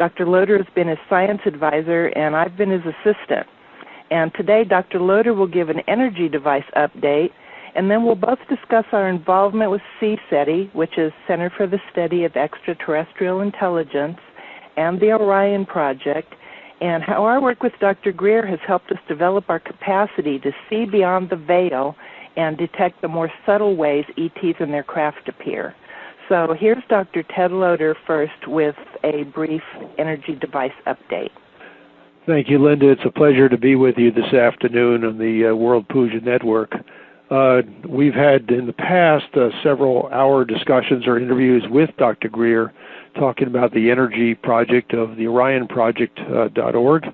Dr. Loader has been his science advisor, and I've been his assistant. And today, Dr. Loader will give an energy device update, and then we'll both discuss our involvement with CSETI, which is Center for the Study of Extraterrestrial Intelligence, and the Orion Project, and how our work with Dr. Greer has helped us develop our capacity to see beyond the veil and detect the more subtle ways ETs and their craft appear. So here's Dr. Ted Loader first with a brief energy device update. Thank you, Linda. It's a pleasure to be with you this afternoon on the World Puja Network. We've had in the past several hour discussions or interviews with Dr. Greer talking about the energy project of the orionproject.org,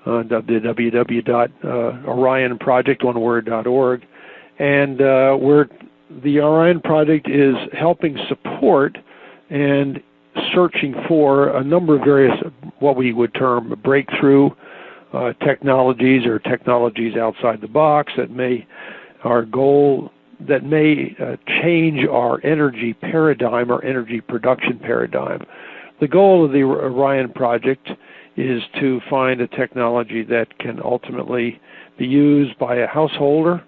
www.orionproject.org. And the Orion Project is helping support and searching for a number of various, what we would term breakthrough technologies or technologies outside the box that may change our energy paradigm or energy production paradigm. The goal of the Orion Project is to find a technology that can ultimately be used by a householder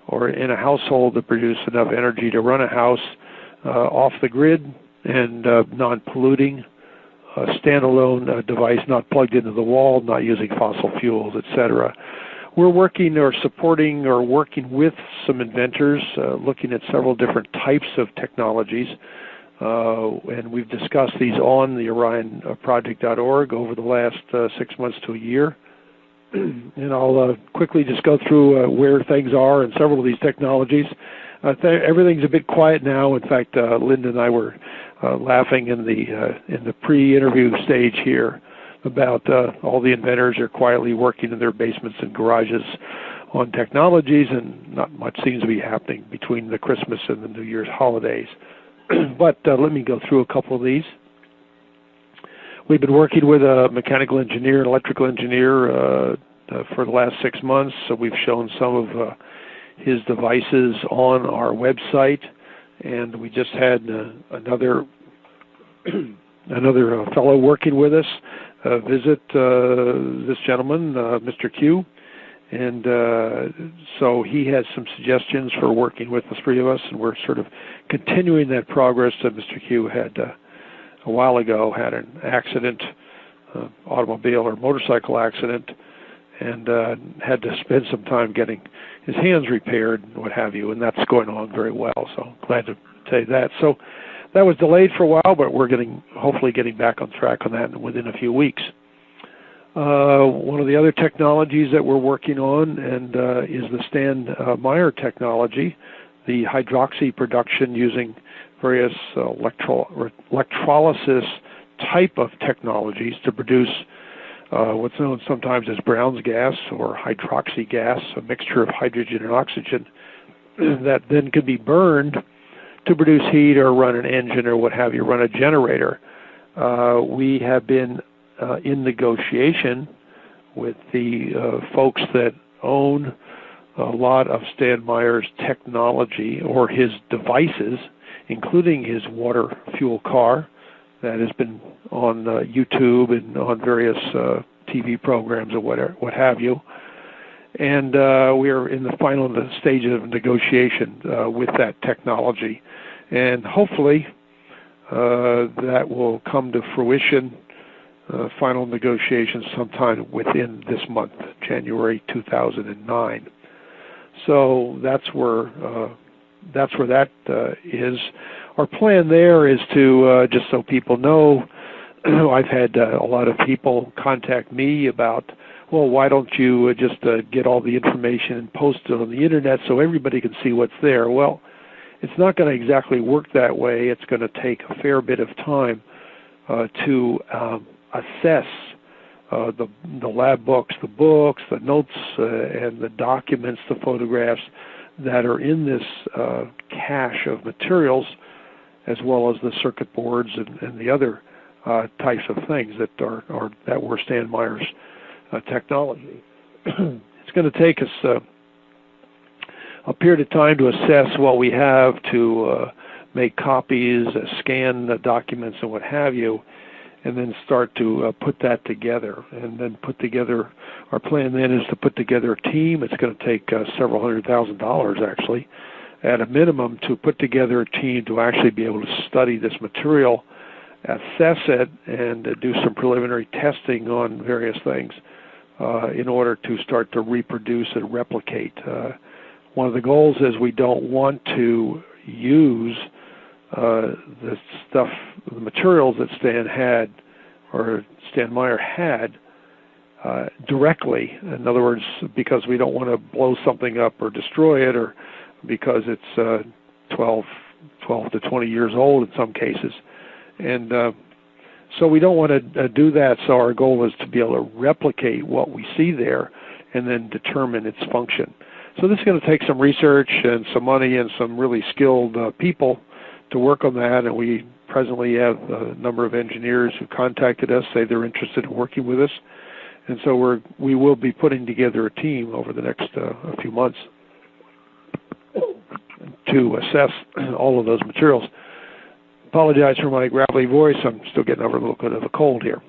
or in a household to produce enough energy to run a house off the grid and non-polluting, a standalone device not plugged into the wall, not using fossil fuels, etc. We're working or supporting or working with some inventors, looking at several different types of technologies, and we've discussed these on the orionproject.org over the last 6 months to a year. And I'll quickly just go through where things are in several of these technologies. Everything's a bit quiet now. In fact, Linda and I were laughing in the pre-interview stage here about all the inventors are quietly working in their basements and garages on technologies, and not much seems to be happening between the Christmas and the New Year's holidays. But let me go through a couple of these. We've been working with a mechanical engineer and electrical engineer for the last 6 months, so we've shown some of his devices on our website, and we just had another fellow working with us visit this gentleman, Mr. Q, and so he has some suggestions for working with the three of us, and we're sort of continuing that progress that Mr. Q had a while ago, had an accident, automobile or motorcycle accident, and had to spend some time getting his hands repaired and what have you, and that's going on very well, so glad to say that. So that was delayed for a while, but we're hopefully getting back on track on that within a few weeks. One of the other technologies that we're working on and is the Stan Meyer technology, the hydroxy production using various electrolysis type of technologies to produce what's known sometimes as Brown's gas or hydroxy gas, a mixture of hydrogen and oxygen that then could be burned to produce heat or run an engine or what have you, run a generator. We have been in negotiation with the folks that own a lot of Stan Meyer's technology or his devices, including his water fuel car that has been on YouTube and on various TV programs or what have you. And we are in the final stages of negotiation with that technology. And hopefully that will come to fruition, final negotiations sometime within this month, January 2009. So that's where that is. Our plan there is to, just so people know, I've had a lot of people contact me about, well, why don't you just get all the information and post it on the internet so everybody can see what's there? Well, it's not going to exactly work that way. It's going to take a fair bit of time to assess the lab books, the notes, and the documents, the photographs that are in this cache of materials, as well as the circuit boards and the other types of things that were Stan Meyer's technology. It's going to take us a period of time to assess what we have, to make copies, scan the documents, and what have you. and then start to put that together. And then put together, our plan then is to put together a team. It's going to take several $100,000 actually, at a minimum, to put together a team to actually be able to study this material, assess it, and do some preliminary testing on various things in order to start to reproduce and replicate. One of the goals is we don't want to use the stuff, the materials that Stan Meyer had directly. In other words, because we don't want to blow something up or destroy it, or because it's 12 to 20 years old in some cases. And so we don't want to do that. So our goal is to be able to replicate what we see there and then determine its function. So this is going to take some research and some money and some really skilled people to work on that. And we presently have a number of engineers who contacted us, say they're interested in working with us. And so we will be putting together a team over the next few months to assess all of those materials. Apologize for my gravelly voice. I'm still getting over a little bit of a cold here.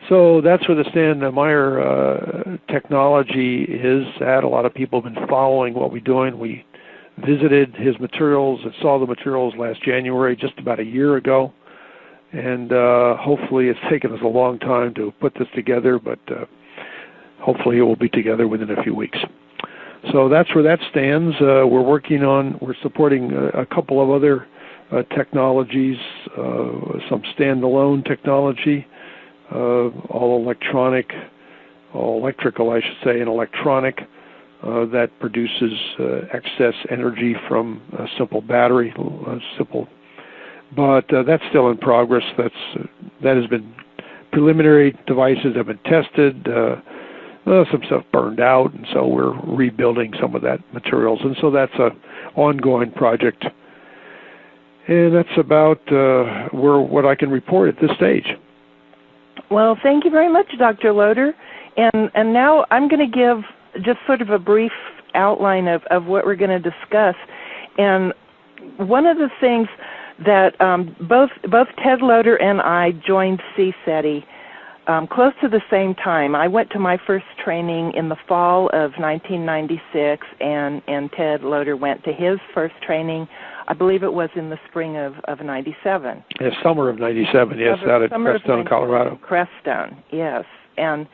So that's where the Stan Meyer technology is at. A lot of people have been following what we're doing. We visited his materials and saw the materials last January, just about a year ago. And hopefully it's taken us a long time to put this together, but hopefully it will be together within a few weeks. So that's where that stands. We're supporting a couple of other technologies, some standalone technology, all electrical, I should say, and electronic, that produces excess energy from a simple battery, but that's still in progress. That has been, preliminary devices have been tested. Some stuff burned out, and so we're rebuilding some of that materials, and so that's an ongoing project. And that's about what I can report at this stage. Well, thank you very much, Dr. Loader. And now I'm going to give just sort of a brief outline of what we're going to discuss. And one of the things that both Ted Loader and I joined CSETI close to the same time. I went to my first training in the fall of 1996, and Ted Loader went to his first training, I believe it was in the spring of 97. Yes, summer of 97, yes, out at Crestone, Colorado. Crestone, yes. And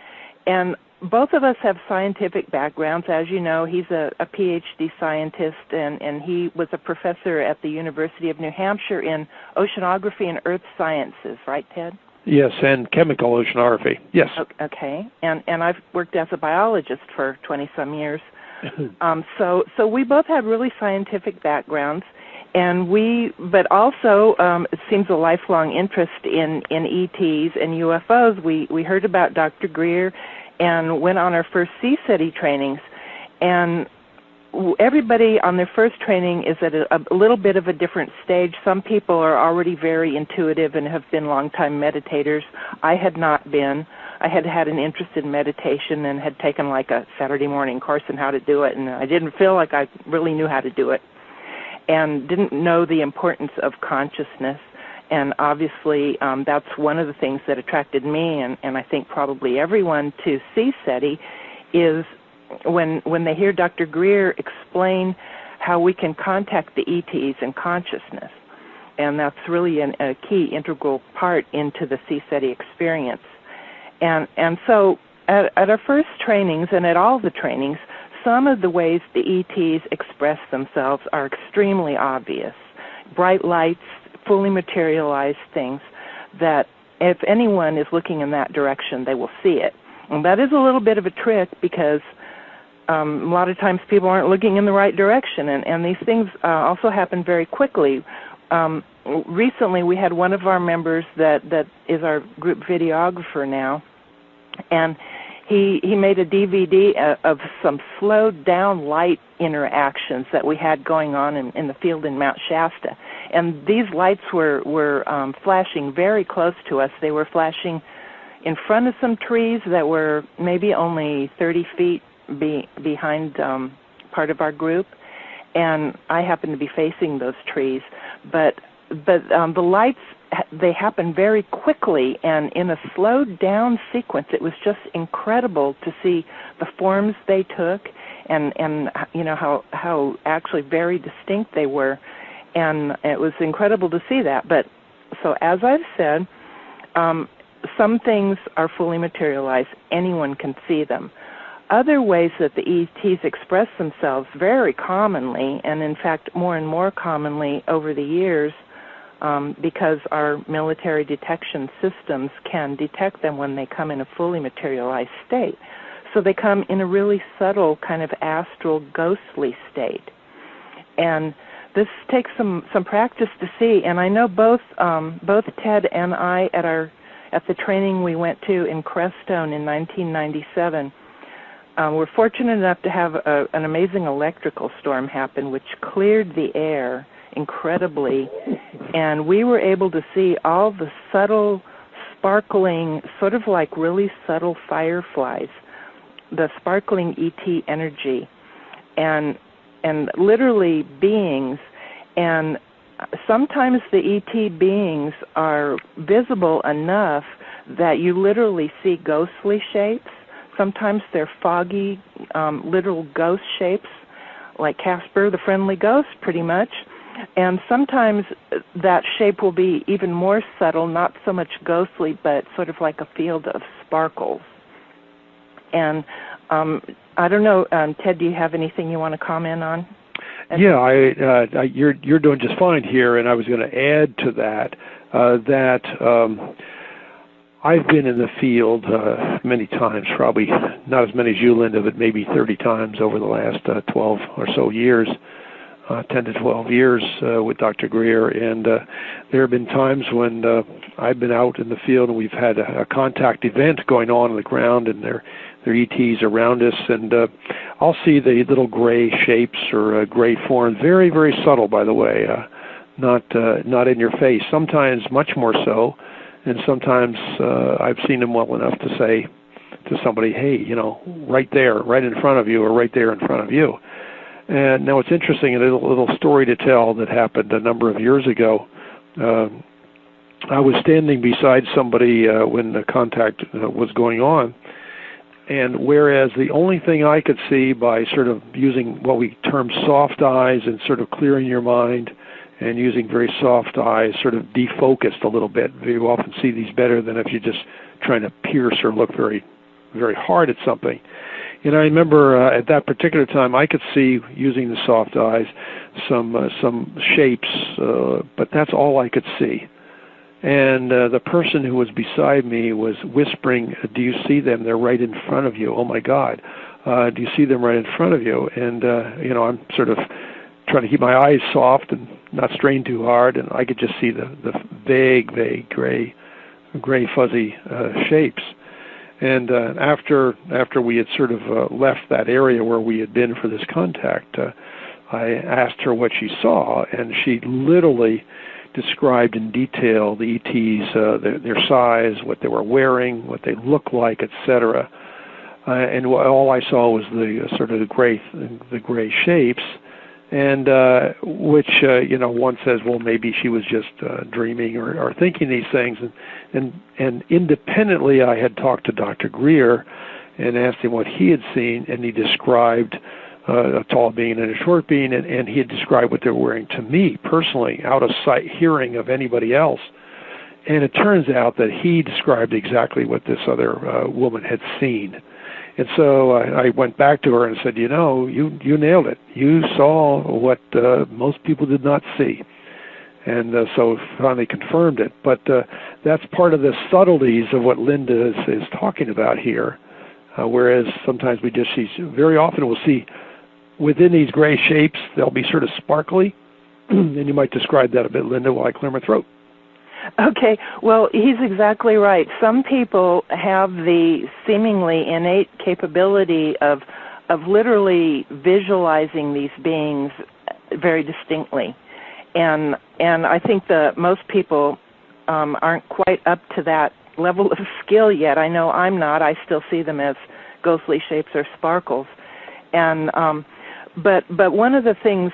both of us have scientific backgrounds. As you know, he's a PhD scientist, and he was a professor at the University of New Hampshire in oceanography and earth sciences, right, Ted? Yes, and chemical oceanography, yes. Okay, and I've worked as a biologist for 20-some years. So we both had really scientific backgrounds, but also it seems a lifelong interest in ETs and UFOs. We heard about Dr. Greer and went on our first CSETI trainings, and everybody on their first training is at a little bit of a different stage. Some people are already very intuitive and have been long-time meditators. I had not been. I had an interest in meditation and had taken like a Saturday morning course on how to do it, and I didn't feel like I really knew how to do it and didn't know the importance of consciousness. And obviously that's one of the things that attracted me, and I think probably everyone, to CSETI, is when they hear Dr. Greer explain how we can contact the ETs and consciousness. And that's really a key integral part into the CSETI experience. And so at our first trainings and at all the trainings, some of the ways the ETs express themselves are extremely obvious. Bright lights, fully materialized things that if anyone is looking in that direction, they will see it. And that is a little bit of a trick because a lot of times people aren't looking in the right direction, and these things also happen very quickly. Recently, we had one of our members that is our group videographer now, and he made a DVD of some slowed down light interactions that we had going on in the field in Mount Shasta. And these lights were flashing very close to us. They were flashing in front of some trees that were maybe only 30 feet behind part of our group, and I happened to be facing those trees. But the lights they happen very quickly and in a slowed down sequence. It was just incredible to see the forms they took and you know how actually very distinct they were, and it was incredible to see that. But so as I've said, some things are fully materialized. Anyone can see them. Other ways that the ETs express themselves very commonly, and in fact more and more commonly over the years, because our military detection systems can detect them when they come in a fully materialized state. So they come in a really subtle kind of astral ghostly state. And this takes some practice to see. And I know both Ted and I at the training we went to in Crestone in 1997, we're fortunate enough to have an amazing electrical storm happen, which cleared the air incredibly, and we were able to see all the subtle, sparkling, sort of like really subtle fireflies, the sparkling ET energy, and literally beings. And sometimes the ET beings are visible enough that you literally see ghostly shapes. Sometimes they're foggy, literal ghost shapes, like Casper the Friendly Ghost, pretty much. And sometimes that shape will be even more subtle, not so much ghostly, but sort of like a field of sparkles. And I don't know, Ted, do you have anything you want to comment on? Yeah, you're doing just fine here, and I was going to add to that I've been in the field many times, probably not as many as you, Linda, but maybe 30 times over the last 12 or so years, 10 to 12 years with Dr. Greer. And there have been times when I've been out in the field and we've had a contact event going on the ground, and there are ETs around us, and I'll see the little gray shapes or gray forms, very, very subtle, by the way, not in your face, sometimes much more so. And sometimes I've seen them well enough to say to somebody, hey, you know, right there, right in front of you, or right there in front of you. And now it's interesting, a little story to tell that happened a number of years ago. I was standing beside somebody when the contact was going on, and whereas the only thing I could see by sort of using what we term soft eyes and sort of clearing your mind and using very soft eyes, sort of defocused a little bit. You often see these better than if you're just trying to pierce or look very, very hard at something. And I remember at that particular time, I could see, using the soft eyes, some shapes, but that's all I could see. And the person who was beside me was whispering, do you see them? They're right in front of you. Oh, my God. Do you see them right in front of you? And, you know, I'm sort of trying to keep my eyes soft and not strain too hard, and I could just see the vague gray fuzzy shapes. And after we had sort of left that area where we had been for this contact, I asked her what she saw, and she literally described in detail the ETs, their size, what they were wearing, what they looked like, etc. And all I saw was the sort of the gray shapes. And which, you know, one says, well, maybe she was just dreaming or thinking these things. And independently, I had talked to Dr. Greer and asked him what he had seen, and he described a tall being and a short being, and he had described what they were wearing to me personally, out of sight, hearing of anybody else. And it turns out that he described exactly what this other woman had seen. And so I went back to her and said, you know, you nailed it. You saw what most people did not see. And so finally confirmed it. But that's part of the subtleties of what Linda is talking about here. Whereas sometimes we just see, very often we'll see within these gray shapes, they'll be sort of sparkly. And you might describe that a bit, Linda, while I clear my throat. Okay, well, he's exactly right. Some people have the seemingly innate capability of literally visualizing these beings very distinctly, and I think that most people aren't quite up to that level of skill yet. I know I'm not. I still see them as ghostly shapes or sparkles, and but one of the things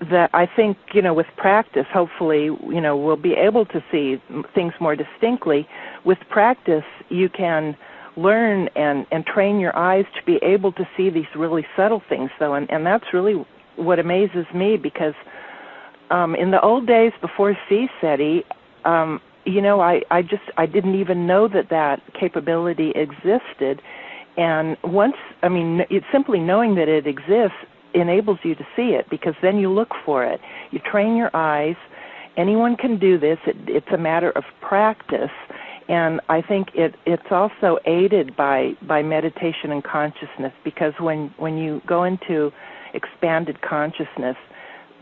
that I think, with practice, hopefully, we'll be able to see things more distinctly. With practice, you can learn and train your eyes to be able to see these really subtle things, though, and that's really what amazes me, because in the old days before CSETI, I didn't even know that capability existed, and it's simply knowing that it exists enables you to see it, because then you look for it. You train your eyes. Anyone can do this. It's a matter of practice, and I think it's also aided by meditation and consciousness, because when you go into expanded consciousness,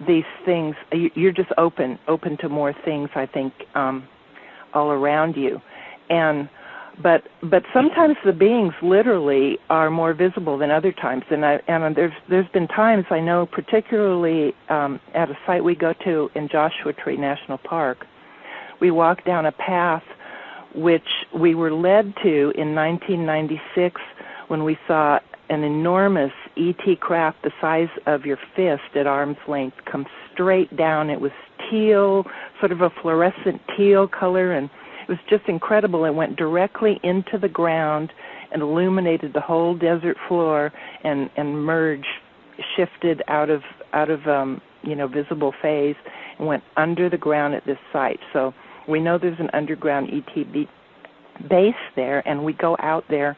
these things, you're just open to more things, I think, all around you. But sometimes the beings literally are more visible than other times, and there's been times, I know, particularly at a site we go to in Joshua Tree National Park, we walk down a path which we were led to in 1996 when we saw an enormous ET craft the size of your fist at arm's length come straight down. It was teal, sort of a fluorescent teal color, and it was just incredible. It went directly into the ground and illuminated the whole desert floor and shifted out of visible phase and went under the ground at this site. So we know there's an underground ET base there, and we go out there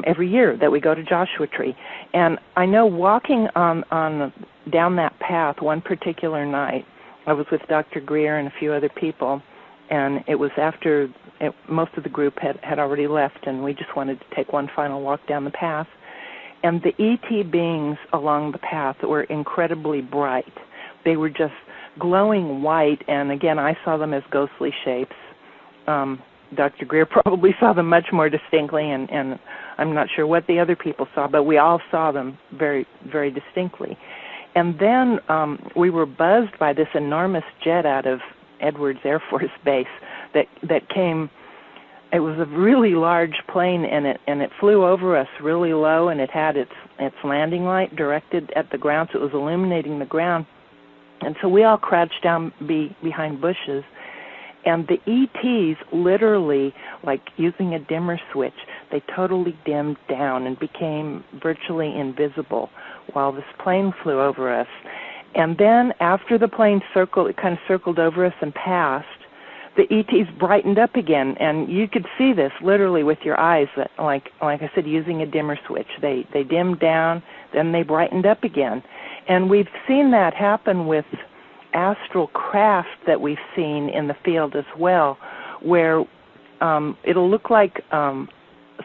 every year that we go to Joshua Tree. And I know walking on down that path one particular night, I was with Dr. Greer and a few other people, and it was after most of the group had already left, and we just wanted to take one final walk down the path. And the ET beings along the path were incredibly bright. They were just glowing white, and again, I saw them as ghostly shapes. Dr. Greer probably saw them much more distinctly, and I'm not sure what the other people saw, but we all saw them very, very distinctly. And then we were buzzed by this enormous jet out of Edwards Air Force Base that came. It was a really large plane, and it flew over us really low, and it had its landing light directed at the ground, so it was illuminating the ground. And so we all crouched down behind bushes, and the ETs literally, like using a dimmer switch, they totally dimmed down and became virtually invisible while this plane flew over us. And then after the plane kind of circled over us and passed, the ETs brightened up again, and you could see this literally with your eyes, that, like I said, using a dimmer switch. They dimmed down, then they brightened up again. And we've seen that happen with astral craft that we've seen in the field as well, where it'll look like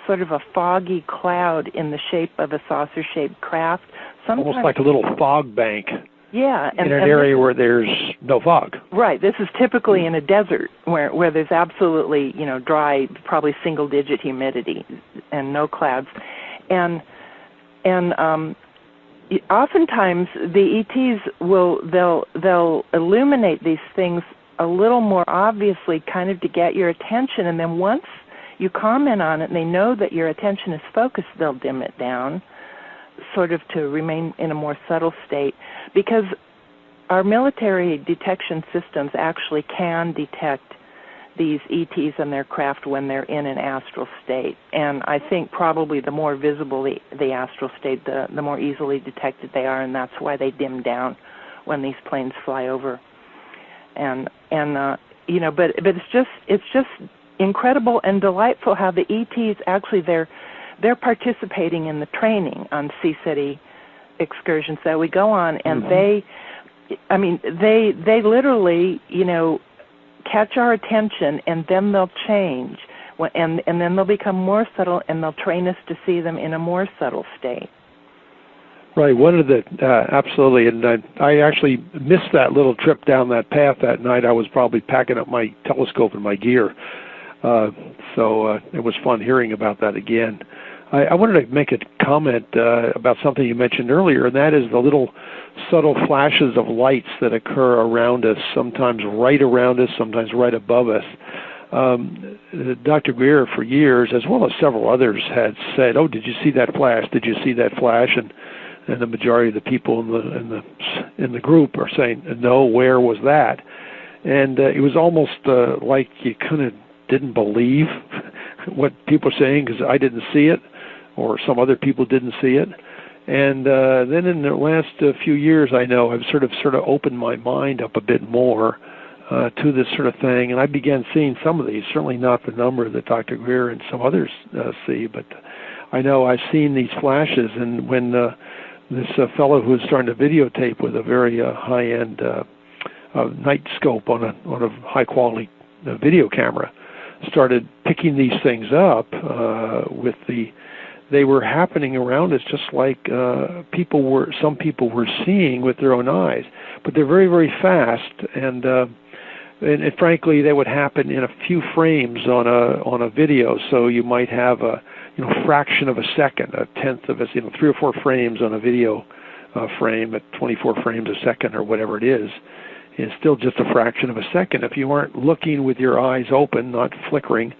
sort of a foggy cloud in the shape of a saucer-shaped craft. Sometimes, almost like a little fog bank. Yeah, in an area where there's no fog. Right. This is typically in a desert where there's absolutely, dry, probably single-digit humidity and no clouds. And oftentimes the ETs they'll illuminate these things a little more obviously, kind of to get your attention, and then once you comment on it and they know that your attention is focused, they'll dim it down, sort of to remain in a more subtle state, because our military detection systems actually can detect these ETs and their craft when they're in an astral state. And I think probably the more visible the astral state, the more easily detected they are, and that's why they dim down when these planes fly over. But it's just incredible and delightful how the ETs actually they're participating in the training on CSETI excursions that we go on, and they literally, catch our attention, and then they'll change, and then they'll become more subtle, and they'll train us to see them in a more subtle state. Right. One of the absolutely, and I actually missed that little trip down that path that night. I was probably packing up my telescope and my gear, so it was fun hearing about that again. I wanted to make a comment about something you mentioned earlier, and that is the little subtle flashes of lights that occur around us, sometimes right around us, sometimes right above us. Dr. Greer, for years, as well as several others, had said, "Oh, did you see that flash? Did you see that flash?" And and the majority of the people in the group are saying, "No, where was that?" And it was almost like you kind of didn't believe what people are saying because I didn't see it, or some other people didn't see it. And then in the last few years, I know I've sort of opened my mind up a bit more to this sort of thing, and I began seeing some of these. Certainly not the number that Dr. Greer and some others see, but I know I've seen these flashes. And when this fellow who was starting to videotape with a very high-end night scope on a high-quality video camera started picking these things up they were happening around us just like some people were seeing with their own eyes, but they're very, very fast, and frankly they would happen in a few frames on a video. So you might have a fraction of a second, a tenth of a 3 or 4 frames on a video frame at 24 frames a second or whatever it is. It's still just a fraction of a second. If you aren't looking with your eyes open, not flickering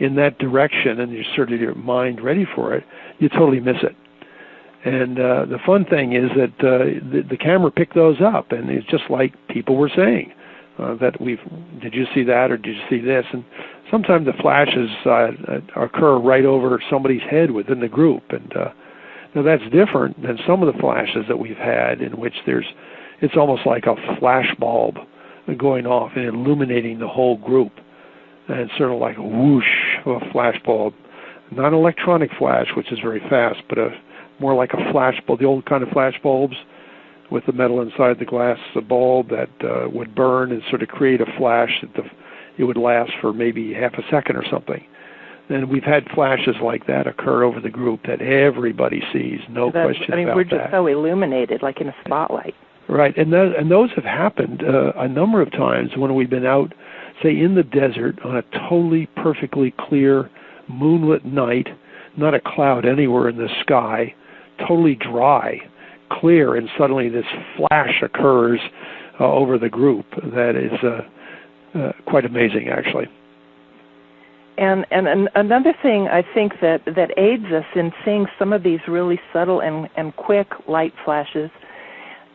in that direction, and you're sort of your mind ready for it, you totally miss it. And the fun thing is that the camera picked those up, and it's just like people were saying did you see that or did you see this? And sometimes the flashes occur right over somebody's head within the group, and now that's different than some of the flashes that we've had in which it's almost like a flash bulb going off and illuminating the whole group. And it's sort of like a whoosh of a flash bulb. Not an electronic flash, which is very fast, but more like a flash bulb, the old kind of flash bulbs with the metal inside the glass bulb that would burn and sort of create a flash that it would last for maybe half a second or something. And we've had flashes like that occur over the group that everybody sees, no question about that. We're just so illuminated, like in a spotlight. Right, and those have happened a number of times when we've been out, say, in the desert on a totally perfectly clear moonlit night, not a cloud anywhere in the sky, totally dry, clear, and suddenly this flash occurs over the group. That is quite amazing, actually. And another thing I think that aids us in seeing some of these really subtle and quick light flashes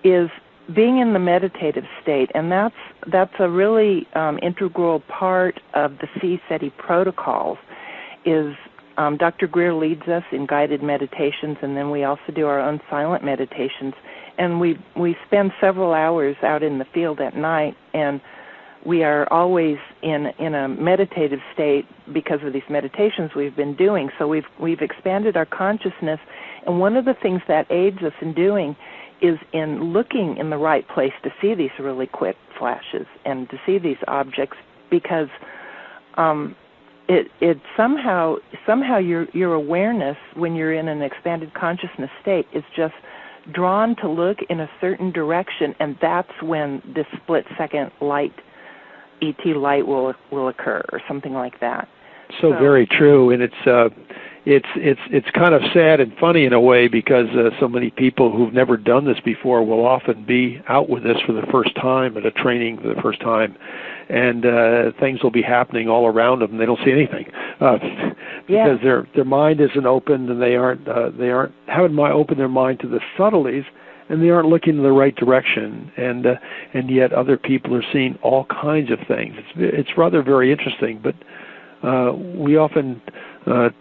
is being in the meditative state, and that's a really integral part of the C-SETI protocols. Is Dr. Greer leads us in guided meditations, and then we also do our own silent meditations, and we spend several hours out in the field at night, and we are always in a meditative state because of these meditations we've been doing. So we've expanded our consciousness, and one of the things that aids us in doing is in looking in the right place to see these really quick flashes and to see these objects, because it somehow your awareness when you're in an expanded consciousness state is just drawn to look in a certain direction, and that's when this split-second light, ET light, will occur or something like that. So very true, and it's kind of sad and funny in a way, because so many people who've never done this before will often be out with this for the first time at a training for the first time, and things will be happening all around them and they don't see anything because their mind isn't open, and they aren't haven't opened their mind to the subtleties, and they aren't looking in the right direction, and yet other people are seeing all kinds of things. It's rather very interesting, but we often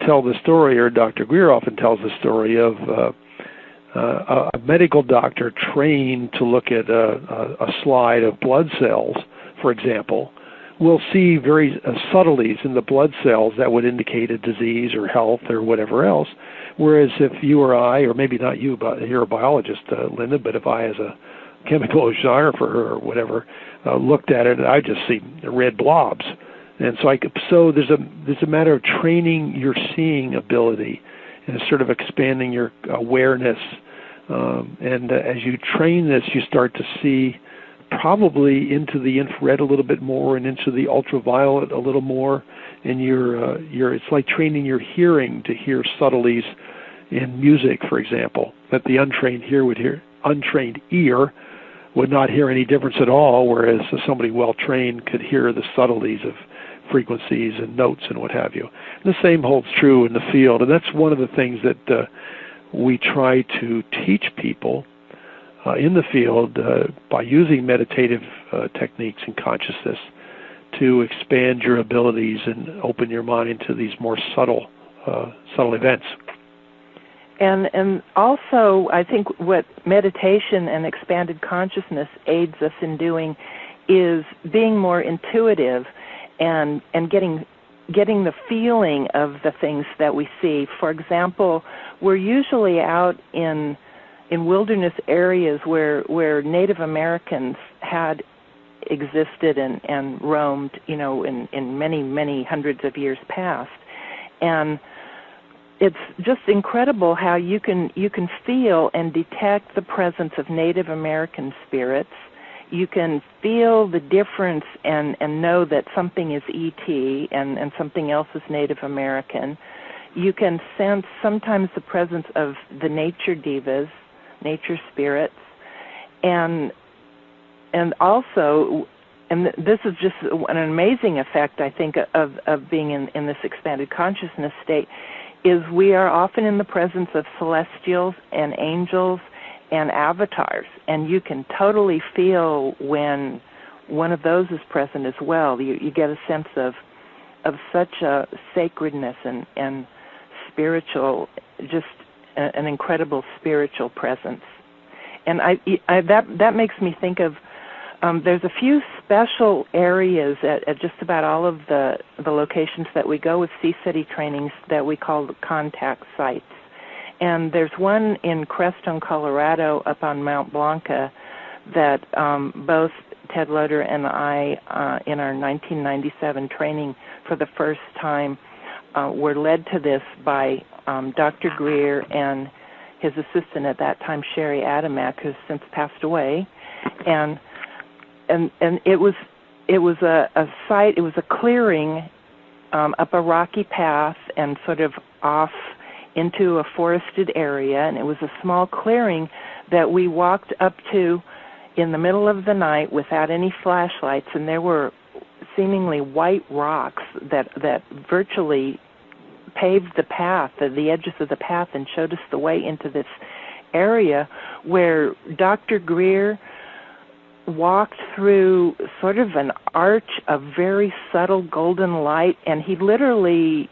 tell the story, or Dr. Greer often tells the story of a medical doctor trained to look at a slide of blood cells, for example, will see very subtleties in the blood cells that would indicate a disease or health or whatever else. Whereas if you or I, or maybe not you, but you're a biologist, Linda, but if I, as a chemical oceanographer or whatever, looked at it, I just see red blobs. And so there's a matter of training your seeing ability and sort of expanding your awareness. And as you train this, you start to see probably into the infrared a little bit more and into the ultraviolet a little more. And it's like training your hearing to hear subtleties in music, for example, that the untrained ear would not hear any difference at all, whereas somebody well-trained could hear the subtleties of frequencies and notes and what have you. And the same holds true in the field, and that's one of the things that we try to teach people in the field by using meditative techniques and consciousness to expand your abilities and open your mind to these more subtle events. And also, I think what meditation and expanded consciousness aids us in doing is being more intuitive and getting the feeling of the things that we see. For example, we're usually out in wilderness areas where Native Americans had existed and roamed, in many, many hundreds of years past. And it's just incredible how you can feel and detect the presence of Native American spirits. You can feel the difference and know that something is ET and something else is Native American. You can sense sometimes the presence of the nature divas, nature spirits, and also, and this is just an amazing effect, I think, of being in this expanded consciousness state, is we are often in the presence of celestials and angels and avatars, and you can totally feel when one of those is present as well. You get a sense of such a sacredness and spiritual, just an incredible spiritual presence. And that makes me think of there's a few special areas at just about all of the locations that we go with CSETI trainings that we call contact sites. And there's one in Crestone, Colorado, up on Mount Blanca, that both Ted Loder and I, in our 1997 training for the first time, were led to this by Dr. Greer and his assistant at that time, Sherry Adamak, who's since passed away. And it was a site, it was a clearing up a rocky path and sort of off into a forested area, and it was a small clearing that we walked up to in the middle of the night without any flashlights, and there were seemingly white rocks that virtually paved the path, the edges of the path, and showed us the way into this area where Dr. Greer walked through sort of an arch of very subtle golden light, and he literally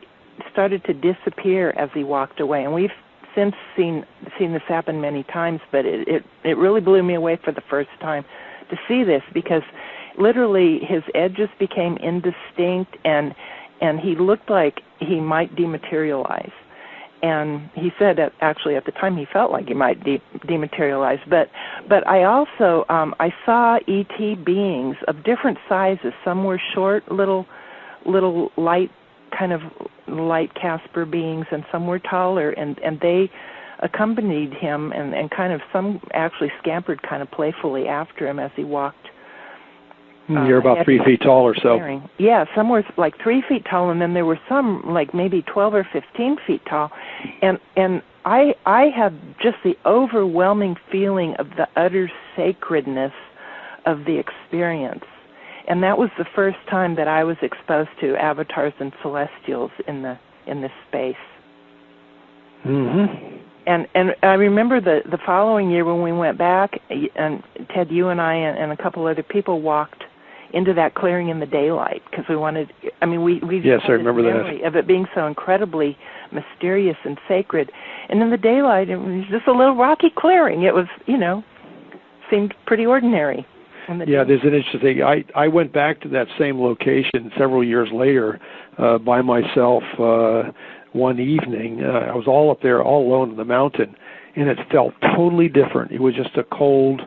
started to disappear as he walked away. And we've since seen this happen many times, but it really blew me away for the first time to see this, because literally his edges became indistinct and he looked like he might dematerialize. And he said that actually at the time he felt like he might dematerialize. But I also I saw ET beings of different sizes. Some were short, little light, kind of light Casper beings, and some were taller, and they accompanied him, and kind of some actually scampered kind of playfully after him as he walked. You're about 3 feet tall or so. Yeah, some were like 3 feet tall, and then there were some like maybe 12 or 15 feet tall. And I had just the overwhelming feeling of the utter sacredness of the experience. And that was the first time that I was exposed to avatars and celestials in this space. Mm-hmm. And I remember the following year when we went back, and Ted, you and I and a couple other people walked into that clearing in the daylight, because we wanted, we yes, I remember that, of it being so incredibly mysterious and sacred. And in the daylight, it was just a little rocky clearing. It was, seemed pretty ordinary. Yeah, there's an interesting thing. I went back to that same location several years later by myself one evening. I was all up there, all alone in the mountain, and it felt totally different. It was just a cold,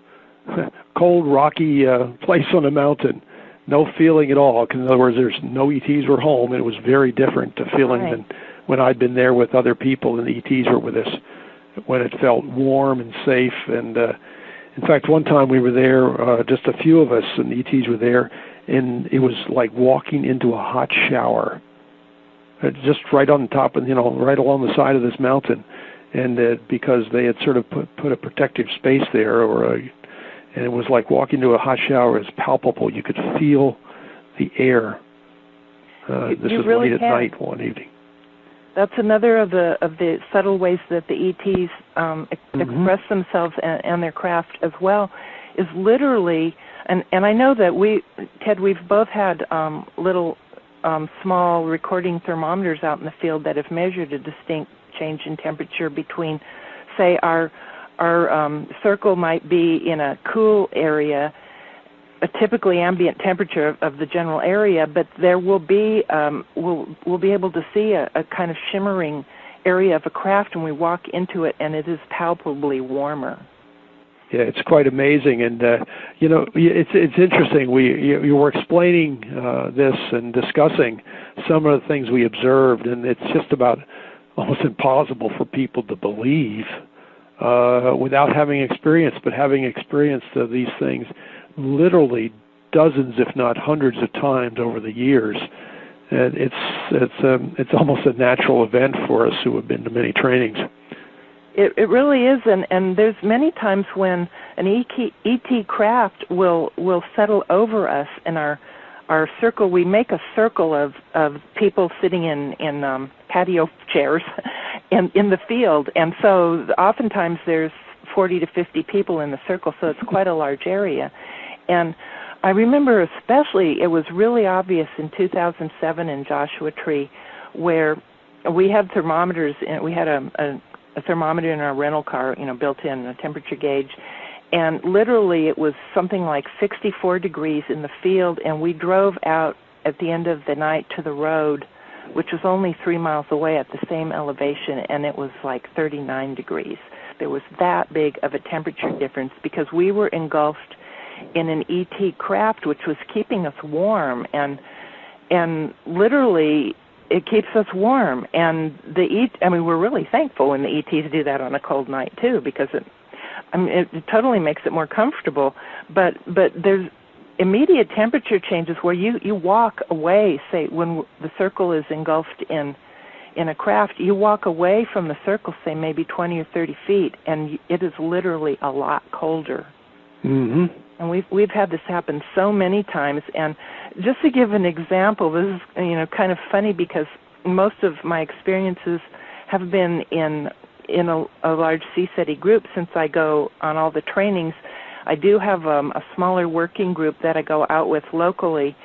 rocky place on a mountain. No feeling at all, because in other words, there's no ETs were home, and it was very different to feeling than when I'd been there with other people and the ETs were with us, when it felt warm and safe. And in fact, one time we were there, just a few of us, and the ETs were there, and it was like walking into a hot shower, just right on top of, right along the side of this mountain. And because they had sort of put a protective space there, and it was like walking into a hot shower. It was palpable. You could feel the air. This was late at night one evening. That's another of the subtle ways that the ETs express themselves and their craft as well, is literally, and I know that Ted, we've both had little small recording thermometers out in the field that have measured a distinct change in temperature between, say, our circle might be in a cool area, a typically ambient temperature of the general area, but there will be we'll be able to see a kind of shimmering area of a craft when we walk into it, and it is palpably warmer. Yeah, it's quite amazing, and it's interesting. You were explaining this and discussing some of the things we observed, and it's just about almost impossible for people to believe without having experience, but having experienced these things literally dozens, if not hundreds of times over the years. And it's almost a natural event for us who have been to many trainings. It really is, and there's many times when an ET craft will settle over us in our circle. We make a circle of people sitting in patio chairs in the field, and so oftentimes there's 40 to 50 people in the circle, so it's quite a large area. And I remember especially it was really obvious in 2007 in Joshua Tree, where we had thermometers, and we had a thermometer in our rental car, built in, a temperature gauge, and literally it was something like 64 degrees in the field, and we drove out at the end of the night to the road, which was only 3 miles away at the same elevation, and it was like 39 degrees. There was that big of a temperature difference because we were engulfed in an ET craft, which was keeping us warm, and literally it keeps us warm. And we're really thankful when the ETs do that on a cold night too, because it totally makes it more comfortable. But there's immediate temperature changes where you walk away, say when the circle is engulfed in a craft, you walk away from the circle, say maybe 20 or 30 feet, and it is literally a lot colder. Mm-hmm. And we've had this happen so many times. And just to give an example, this is kind of funny because most of my experiences have been in a large CSETI group. Since I go on all the trainings, I do have a smaller working group that I go out with locally,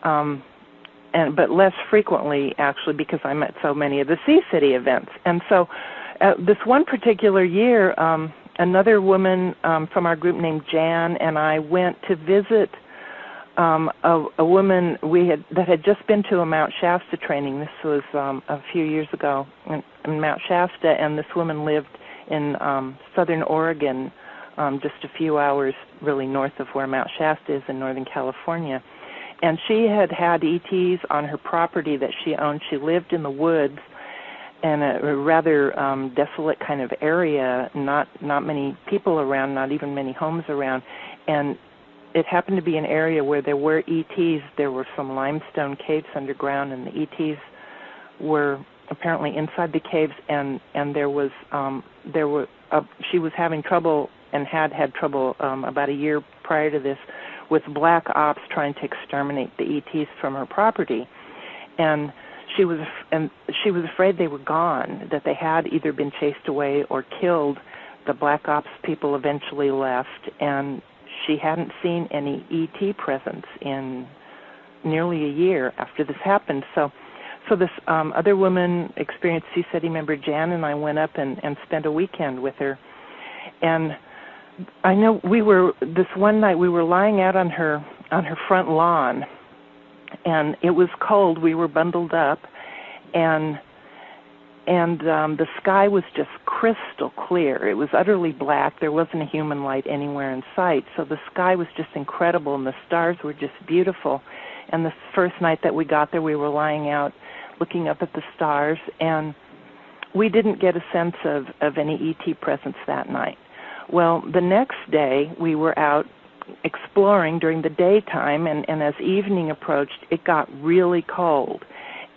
but less frequently actually because I'm at so many of the CSETI events. And so this one particular year, another woman from our group named Jan and I went to visit a woman that had just been to a Mount Shasta training. This was a few years ago in Mount Shasta, and this woman lived in southern Oregon, just a few hours really north of where Mount Shasta is in Northern California. And she had ETs on her property that she owned. She lived in the woods in a rather desolate kind of area, not many people around, not even many homes around. And it happened to be an area where there were ETs. There were some limestone caves underground, and the ETs were apparently inside the caves. And she was having trouble and had trouble about a year prior to this with black ops trying to exterminate the ETs from her property. And she was afraid they were gone, that they had either been chased away or killed. The black ops people eventually left, and she hadn't seen any ET presence in nearly a year after this happened. So this other woman, experienced CSETI member Jan, and I went up and spent a weekend with her. And I know this one night we were lying out on her front lawn, and it was cold. We were bundled up, and the sky was just crystal clear. It was utterly black. There wasn't a human light anywhere in sight. So the sky was just incredible, and the stars were just beautiful. And the first night that we got there, we were lying out looking up at the stars, and we didn't get a sense of any ET presence that night. Well, the next day, we were out exploring during the daytime, and as evening approached, it got really cold.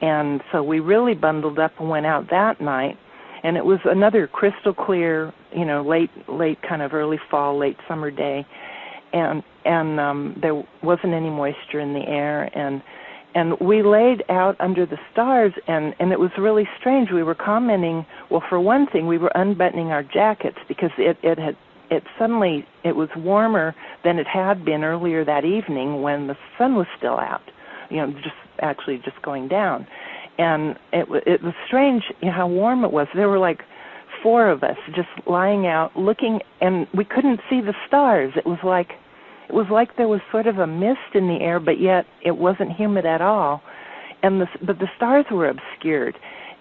And so we really bundled up and went out that night, and it was another crystal clear, late kind of early fall, late summer day, and there wasn't any moisture in the air, And we laid out under the stars, and it was really strange. We were commenting, well, for one thing, we were unbuttoning our jackets because it was warmer than it had been earlier that evening when the sun was still out, just going down. And it was strange how warm it was. There were like 4 of us just lying out looking, and we couldn't see the stars. It was like there was sort of a mist in the air, but yet it wasn't humid at all. But the stars were obscured.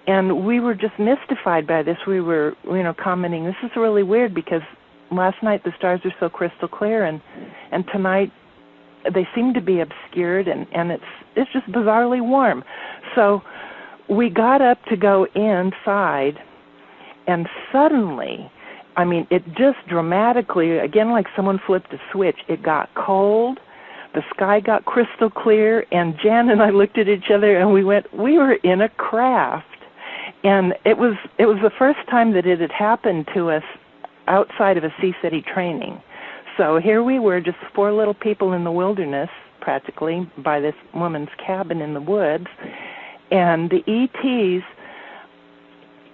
And we were just mystified by this. We were, commenting, this is really weird because last night the stars were so crystal clear, and tonight they seem to be obscured, and it's just bizarrely warm. So we got up to go inside, and suddenly, it just dramatically, again, like someone flipped a switch, it got cold, the sky got crystal clear, and Jan and I looked at each other and we were in a craft. And it was the first time that it had happened to us outside of a CSETI training. So here we were, just 4 little people in the wilderness, practically, by this woman's cabin in the woods, and the ETs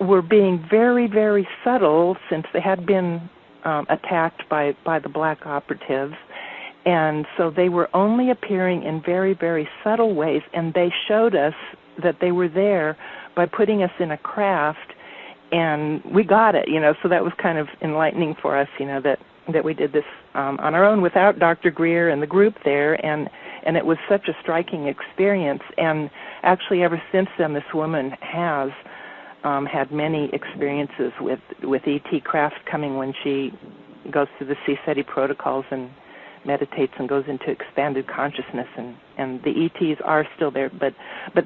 were being very, very subtle since they had been attacked by the black operatives, and so they were only appearing in very, very subtle ways, and they showed us that they were there by putting us in a craft, and we got it, so that was kind of enlightening for us, that we did this on our own without Dr. Greer and the group there, and it was such a striking experience. And actually ever since then, this woman has had many experiences with ET craft coming when she goes through the CSETI protocols and meditates and goes into expanded consciousness, and the ETs are still there, but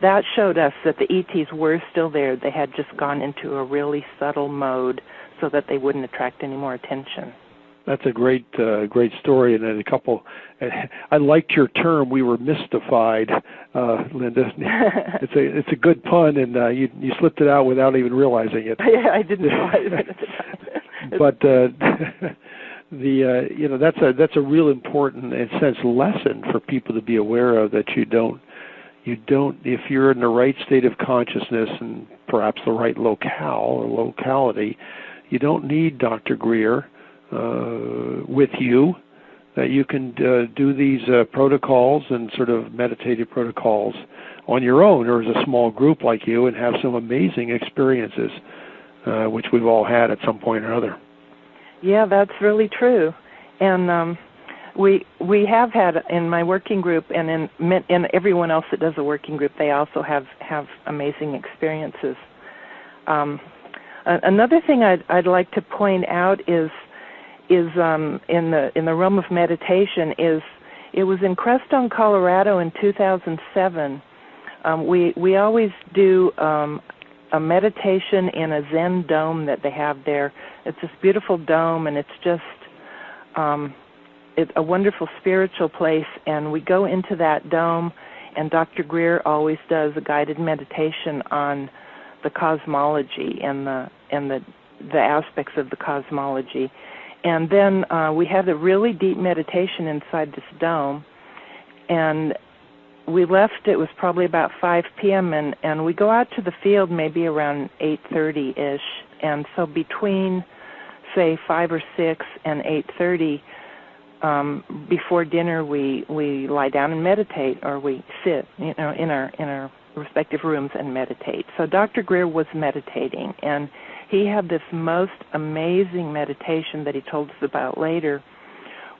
that showed us that the ETs were still there. They had just gone into a really subtle mode so that they wouldn't attract any more attention. That's a great story, and then a couple. I liked your term. We were mystified, Linda. It's a good pun, and you slipped it out without even realizing it. Yeah, I didn't realize it at the time. But that's a real important, in a sense, lesson for people to be aware of, that you don't if you're in the right state of consciousness and perhaps the right locale or locality, you don't need Dr. Greer with you, that you can do these protocols and sort of meditative protocols on your own or as a small group like you, and have some amazing experiences, which we've all had at some point or other. Yeah, that's really true. And we have had in my working group, and in everyone else that does a working group, they also have amazing experiences. Another thing I'd like to point out is in the realm of meditation is it was in Crestone, Colorado in 2007. We always do a meditation in a Zen dome that they have there. It's this beautiful dome, and it's just it's a wonderful spiritual place. And we go into that dome, and Dr. Greer always does a guided meditation on the cosmology and the aspects of the cosmology. And then we had a really deep meditation inside this dome, and we left, it was probably about 5 p.m., and we go out to the field maybe around 8:30-ish, and so between, say, 5 or 6 and 8:30, before dinner we lie down and meditate, or we sit, in our respective rooms and meditate. So Dr. Greer was meditating, and he had this most amazing meditation that he told us about later,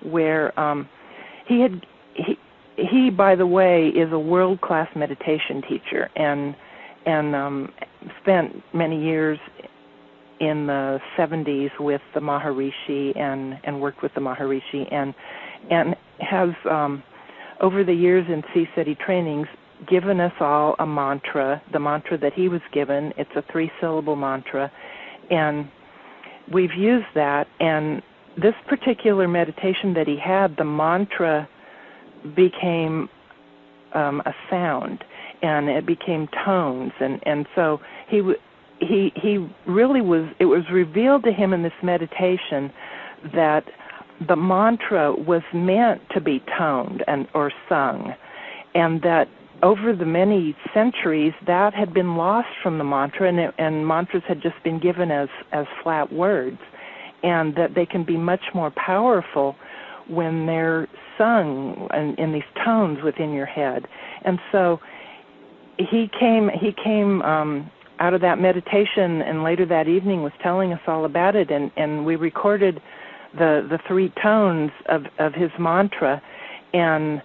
where he, by the way, is a world-class meditation teacher, and spent many years in the 70s with the Maharishi and worked with the Maharishi, and has over the years in CSETI trainings given us all a mantra, the mantra that he was given. It's a 3-syllable mantra, and we've used that. And this particular meditation that he had, the mantra became a sound, and it became tones, and so he really was. It was revealed to him in this meditation that the mantra was meant to be toned or sung, and that over the many centuries, that had been lost from the mantra, and mantras had just been given as flat words, and that they can be much more powerful when they're sung in these tones within your head. And so he came out of that meditation, and later that evening was telling us all about it, and we recorded the 3 tones of his mantra, and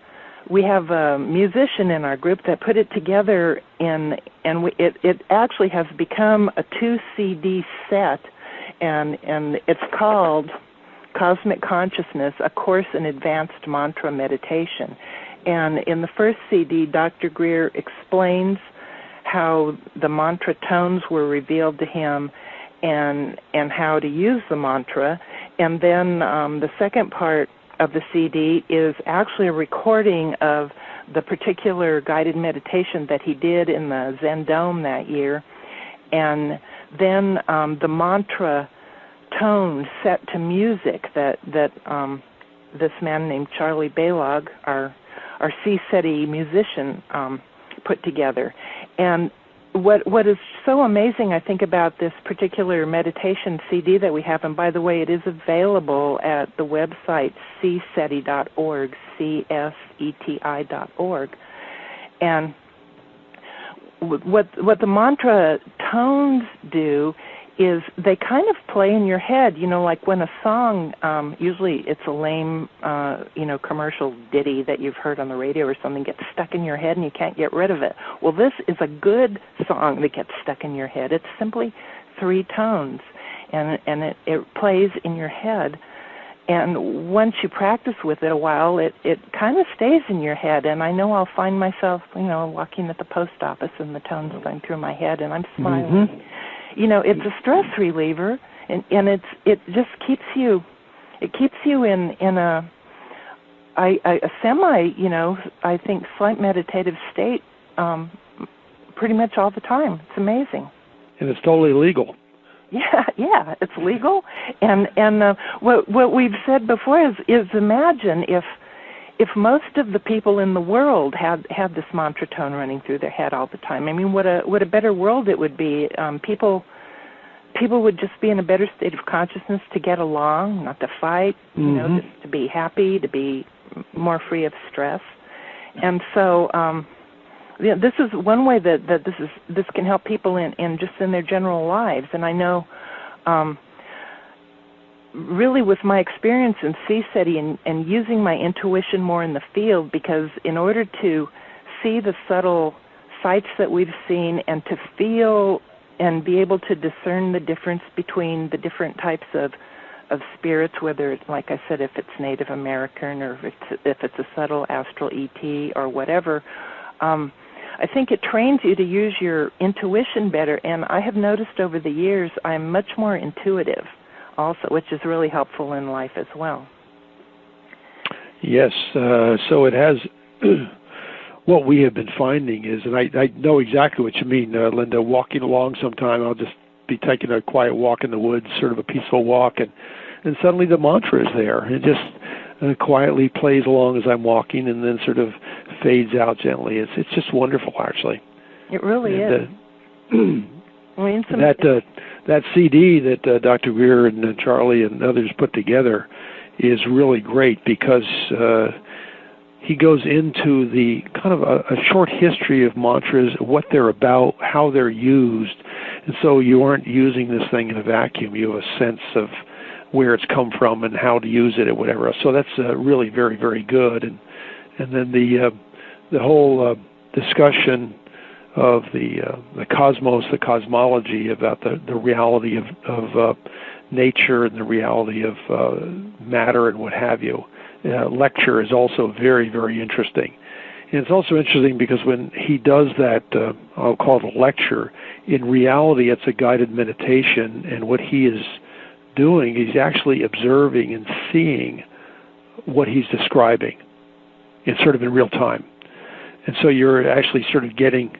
we have a musician in our group that put it together, and it actually has become a 2 CD set, and it's called Cosmic Consciousness, A Course in Advanced Mantra Meditation. And in the first CD, Dr. Greer explains how the mantra tones were revealed to him and how to use the mantra. And then the second part of the CD is actually a recording of the particular guided meditation that he did in the Zen Dome that year. And then the mantra tone set to music that this man named Charlie Balog, our C-SETI musician, put together. And what is so amazing, I think, about this particular meditation CD that we have, and by the way, it is available at the website cseti.org, CSETI.org. And what the mantra tones do is they kind of play in your head, like when a song, usually it's a lame, commercial ditty that you've heard on the radio or something, gets stuck in your head and you can't get rid of it. Well, this is a good song that gets stuck in your head. It's simply 3 tones, and it plays in your head. And once you practice with it a while, it kind of stays in your head. And I know I'll find myself, walking at the post office and the tone's going through my head and I'm smiling. Mm-hmm. It's a stress reliever, and it just keeps you in a semi, I think, slight meditative state pretty much all the time. It's amazing. And it's totally legal. Yeah, it's legal. And what we've said before is imagine if most of the people in the world had this mantra tone running through their head all the time. I mean, what a better world it would be. People would just be in a better state of consciousness to get along, not to fight, just to be happy, to be more free of stress. And so this is one way that this can help people in their general lives. And I know really with my experience in C-SETI and using my intuition more in the field, because in order to see the subtle sights that we've seen and to feel and be able to discern the difference between the different types of spirits, whether it's, like I said, if it's Native American or if it's a subtle astral ET or whatever, I think it trains you to use your intuition better. And I have noticed over the years I'm much more intuitive also, which is really helpful in life as well. Yes, so it has. What we have been finding is, and I know exactly what you mean, Linda, walking along sometime, I'll just be taking a quiet walk in the woods, sort of a peaceful walk, and suddenly the mantra is there. It just quietly plays along as I'm walking and then sort of fades out gently. It's just wonderful, actually. It really is. That CD that Dr. Greer and Charlie and others put together is really great because he goes into the kind of a short history of mantras, what they're about, how they're used, and so you aren't using this thing in a vacuum. You have a sense of where it's come from and how to use it or whatever. So that's really very, very good. And then the whole discussion of the cosmos, the cosmology, about the reality of nature and the reality of matter and what have you. Lecture is also very, very interesting. And it's also interesting because when he does that, I'll call it a lecture, in reality it's a guided meditation, and what he is doing, he's actually observing and seeing what he's describing. It's sort of in real time. And so you're actually sort of getting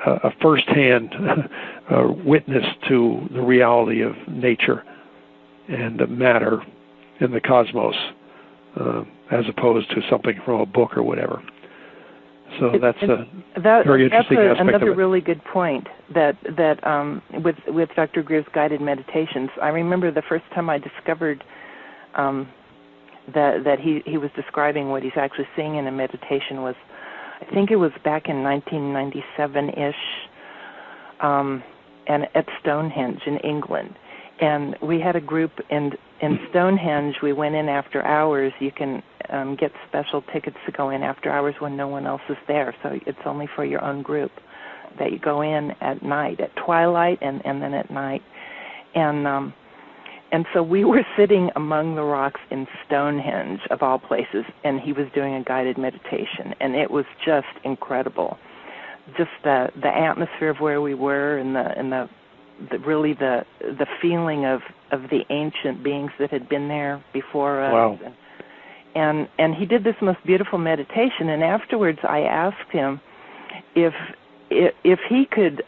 a first-hand witness to the reality of nature and matter and the cosmos, as opposed to something from a book or whatever. So that's a very interesting aspect of it. Another really good point that with Dr. Greer's guided meditations. I remember the first time I discovered that he was describing what he's actually seeing in a meditation was, I think it was back in 1997-ish, and at Stonehenge in England. And we had a group in Stonehenge. We went in after hours. You can get special tickets to go in after hours when no one else is there. So it's only for your own group that you go in at night, at twilight, and then at night. And so we were sitting among the rocks in Stonehenge, of all places, and he was doing a guided meditation, and it was just incredible. Just the atmosphere of where we were, and the feeling of the ancient beings that had been there before us. Wow. And he did this most beautiful meditation, and afterwards I asked him if he could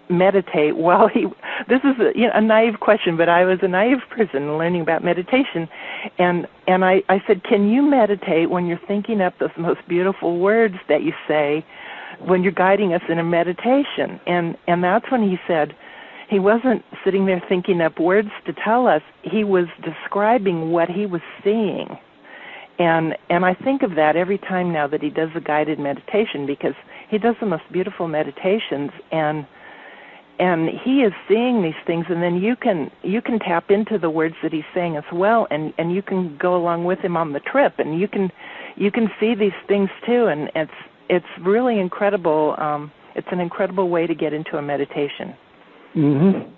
meditate while this is a naive question, but I was a naive person learning about meditation, and I said, can you meditate when you're thinking up those most beautiful words that you say when you're guiding us in a meditation? And that's when he said he wasn't sitting there thinking up words to tell us, he was describing what he was seeing. And I think of that every time now that he does a guided meditation, because he does the most beautiful meditations, and he is seeing these things, and then you can tap into the words that he's saying as well, and you can go along with him on the trip, and you can see these things too, and it's really incredible. It's an incredible way to get into a meditation. Mm-hmm.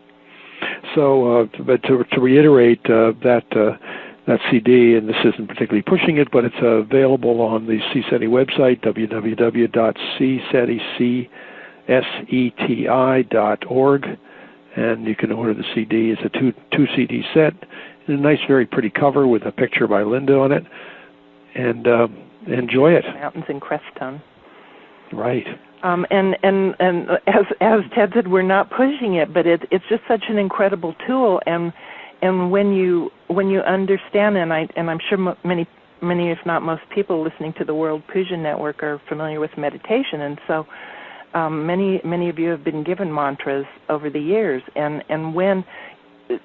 So, but to reiterate, that CD, and this isn't particularly pushing it, but it's available on the CSETI website, www.cseti.org, and you can order the CD. It's a two CD set, and a nice, very pretty cover with a picture by Linda on it, and enjoy it. Mountains in Crestone. Right. And as Ted said, we're not pushing it, but it's just such an incredible tool, and when you understand, and I'm sure many if not most people listening to the World Puja Network are familiar with meditation, and so many of you have been given mantras over the years, and when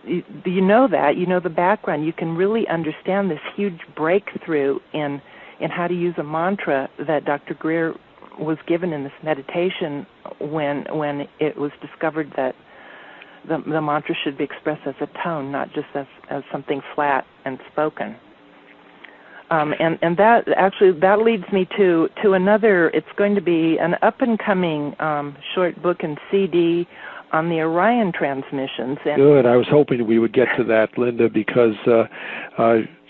you know the background, you can really understand this huge breakthrough in how to use a mantra that Dr. Greer was given in this meditation when it was discovered that the mantra should be expressed as a tone, not just as something flat and spoken. And that leads me to another. It's going to be an up and coming short book and CD on the Orion transmissions. And good. I was hoping we would get to that, Linda, because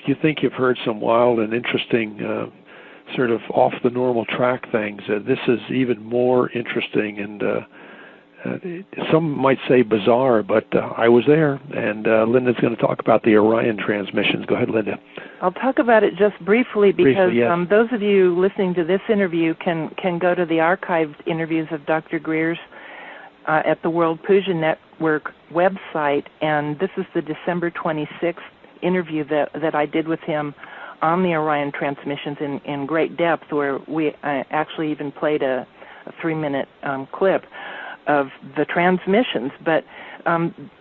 you think you've heard some wild and interesting sort of off the normal track things. This is even more interesting, and some might say bizarre, but I was there, and Linda's going to talk about the Orion transmissions. Go ahead, Linda. I'll talk about it just briefly, because yes. Those of you listening to this interview can go to the archived interviews of Dr. Greer's at the World Puja Network website, and this is the December 26th interview that I did with him on the Orion transmissions in great depth, where we actually even played a 3-minute clip of the transmissions. But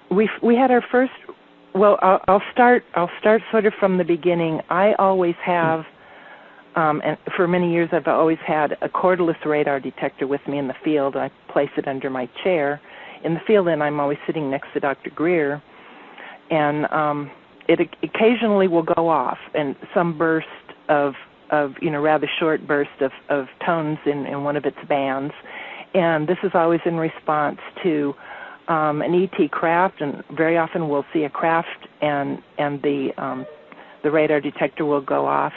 we had our first. Well, I'll start sort of from the beginning. I always have, and for many years I've always had a cordless radar detector with me in the field. I place it under my chair in the field, and I'm always sitting next to Dr. Greer, and it occasionally will go off, and some burst of rather short burst of tones in one of its bands, and this is always in response to an ET craft, and very often we'll see a craft and the radar detector will go off,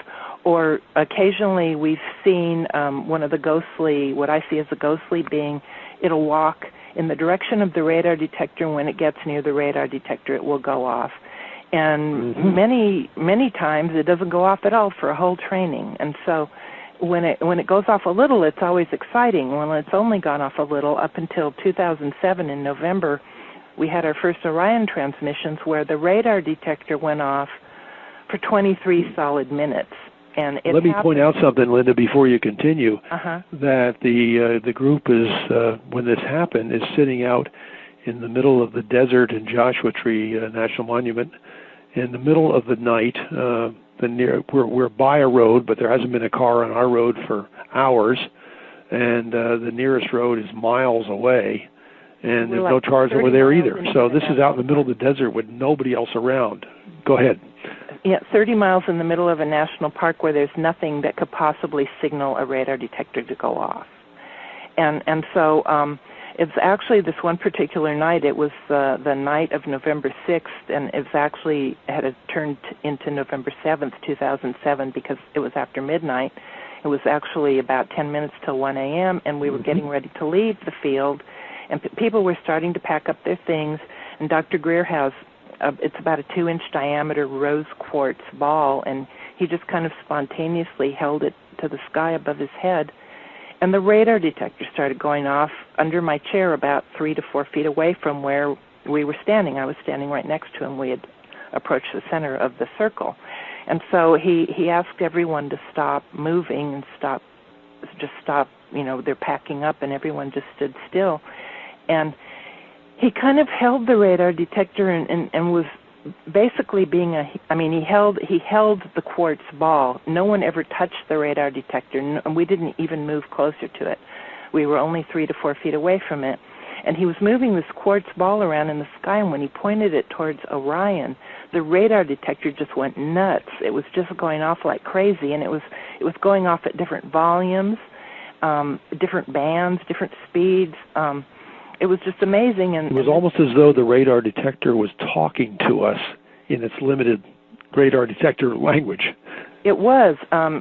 or occasionally we've seen one of the ghostly, what I see as a ghostly being. It'll walk in the direction of the radar detector, and when it gets near the radar detector, it will go off. And many times it doesn't go off at all for a whole training. And so when it goes off a little, it's always exciting. Well, it's only gone off a little up until 2007 in November. We had our first Orion transmissions where the radar detector went off for 23 solid minutes. And let me point out something, Linda, before you continue. That the group is, when this happened, is sitting out in the middle of the desert in Joshua Tree National Monument in the middle of the night. We're by a road, but there hasn't been a car on our road for hours, and the nearest road is miles away, and there's no cars over there either. So this is out in the middle of the desert with nobody else around. Go ahead. Yeah, 30 miles in the middle of a national park where there's nothing that could possibly signal a radar detector to go off. And so it's actually this one particular night. It was the night of November 6th, and it had turned into November 7th, 2007, because it was after midnight. It was actually about 10 minutes till 1 a.m., and we were getting ready to leave the field, and people were starting to pack up their things, and Dr. Greer has it's about a 2-inch diameter rose quartz ball, and he just kind of spontaneously held it to the sky above his head, and the radar detector started going off under my chair about 3 to 4 feet away from where we were standing. I was standing right next to him. We had approached the center of the circle. And so he asked everyone to stop moving and stop, they're packing up, and everyone just stood still. And he kind of held the radar detector and was basically he held the quartz ball. No one ever touched the radar detector, and we didn't even move closer to it. We were only 3 to 4 feet away from it. And he was moving this quartz ball around in the sky, and when he pointed it towards Orion, the radar detector just went nuts. It was just going off like crazy, and it was going off at different volumes, different bands, different speeds. It was just amazing. And it was almost as though the radar detector was talking to us in its limited radar detector language. It was.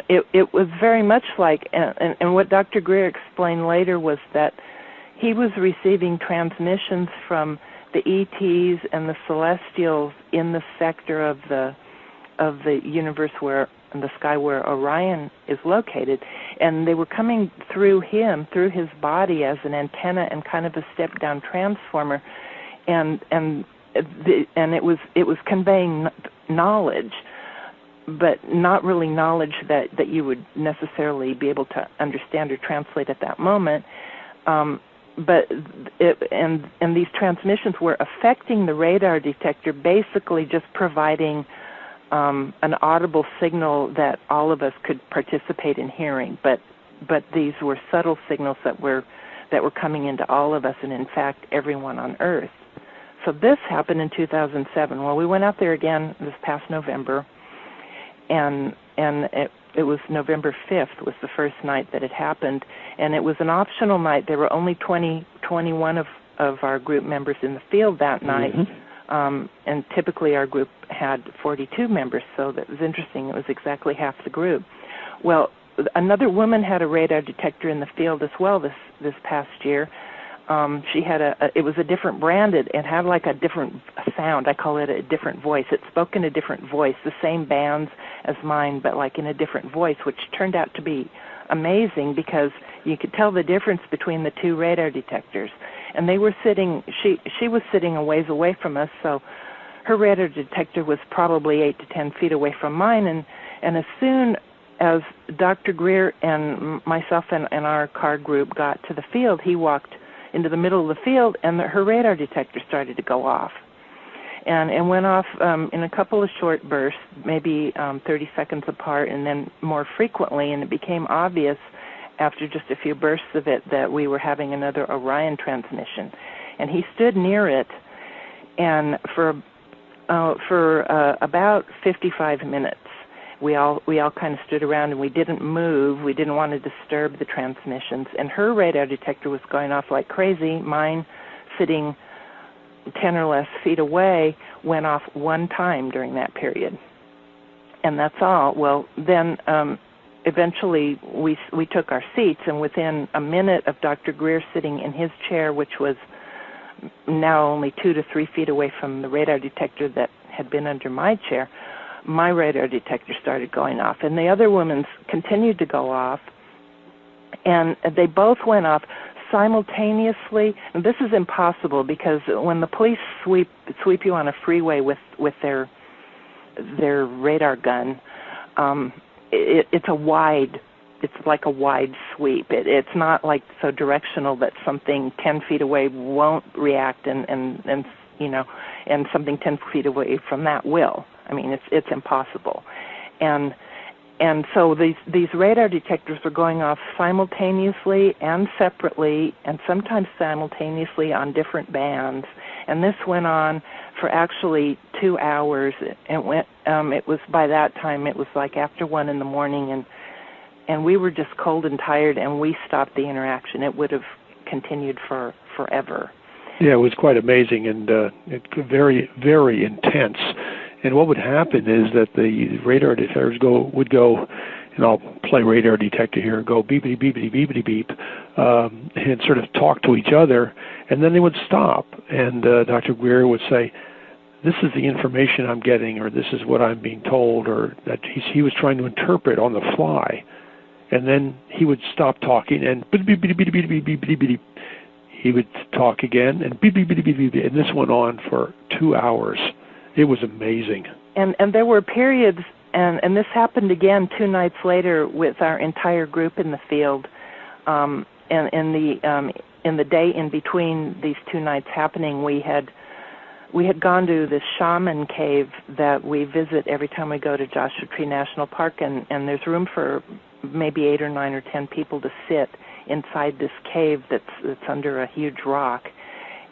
It was very much like, and what Dr. Greer explained later was that he was receiving transmissions from the ETs and the celestials in the sector of the universe in the sky where Orion is located, and they were coming through him, through his body as an antenna and kind of a step-down transformer, and it was conveying knowledge, but not really knowledge that you would necessarily be able to understand or translate at that moment. But these transmissions were affecting the radar detector, basically just providing an audible signal that all of us could participate in hearing. But these were subtle signals that were coming into all of us, and in fact everyone on Earth. So this happened in 2007. Well, we went out there again this past November, and it was November 5th was the first night that it happened, and it was an optional night. There were only 21 of our group members in the field that night, and typically our group had 42 members, so that was interesting. It was exactly half the group. Well, another woman had a radar detector in the field as well this past year. She had it was a different brand. It had like a different sound. I call it a different voice. It spoke in a different voice, the same bands as mine, but like in a different voice, which turned out to be amazing because you could tell the difference between the two radar detectors. And they were sitting, she was sitting a ways away from us, so her radar detector was probably 8 to 10 feet away from mine, and as soon as Dr. Greer and myself and our car group got to the field, he walked into the middle of the field, and her radar detector started to go off. And went off in a couple of short bursts, maybe 30 seconds apart, and then more frequently, and it became obvious after just a few bursts of it that we were having another Orion transmission. And he stood near it, and for about 55 minutes, we all kind of stood around, and we didn't move. We didn't want to disturb the transmissions. And her radar detector was going off like crazy. Mine, sitting 10 or less feet away, went off one time during that period. And that's all. Well, then eventually we took our seats, and within a minute of Dr. Greer sitting in his chair, which was now only 2 to 3 feet away from the radar detector that had been under my chair, my radar detector started going off, and the other woman's continued to go off, and they both went off simultaneously. And this is impossible because when the police sweep you on a freeway with their radar gun, it's like a wide sweep. It's not like so directional that something 10 feet away won't react and something 10 feet away from that will. I mean, it's impossible. And so these radar detectors are going off simultaneously and separately, and sometimes simultaneously on different bands. And this went on for actually 2 hours. It was by that time it was like after 1 a.m, and we were just cold and tired, and we stopped the interaction. It would have continued for forever. Yeah, it was quite amazing and very, very intense. And what would happen is that the radar detectors would go, and I'll play radar detector here, go beepity, beepity, beepity, beep, and sort of talk to each other, and then they would stop. And Dr. Greer would say, this is the information I'm getting, or this is what I'm being told, or that he was trying to interpret on the fly. And then he would stop talking, and beep, beep, beep, beep, beep, beep, beep, beep, beep. He would talk again, and beep, beep, beep, beep, beep, beep, and this went on for 2 hours. It was amazing. And there were periods, and this happened again 2 nights later with our entire group in the field. And in the day in between these 2 nights happening, we had gone to this shaman cave that we visit every time we go to Joshua Tree National Park, and there's room for maybe 8 or 9 or 10 people to sit inside this cave that's under a huge rock.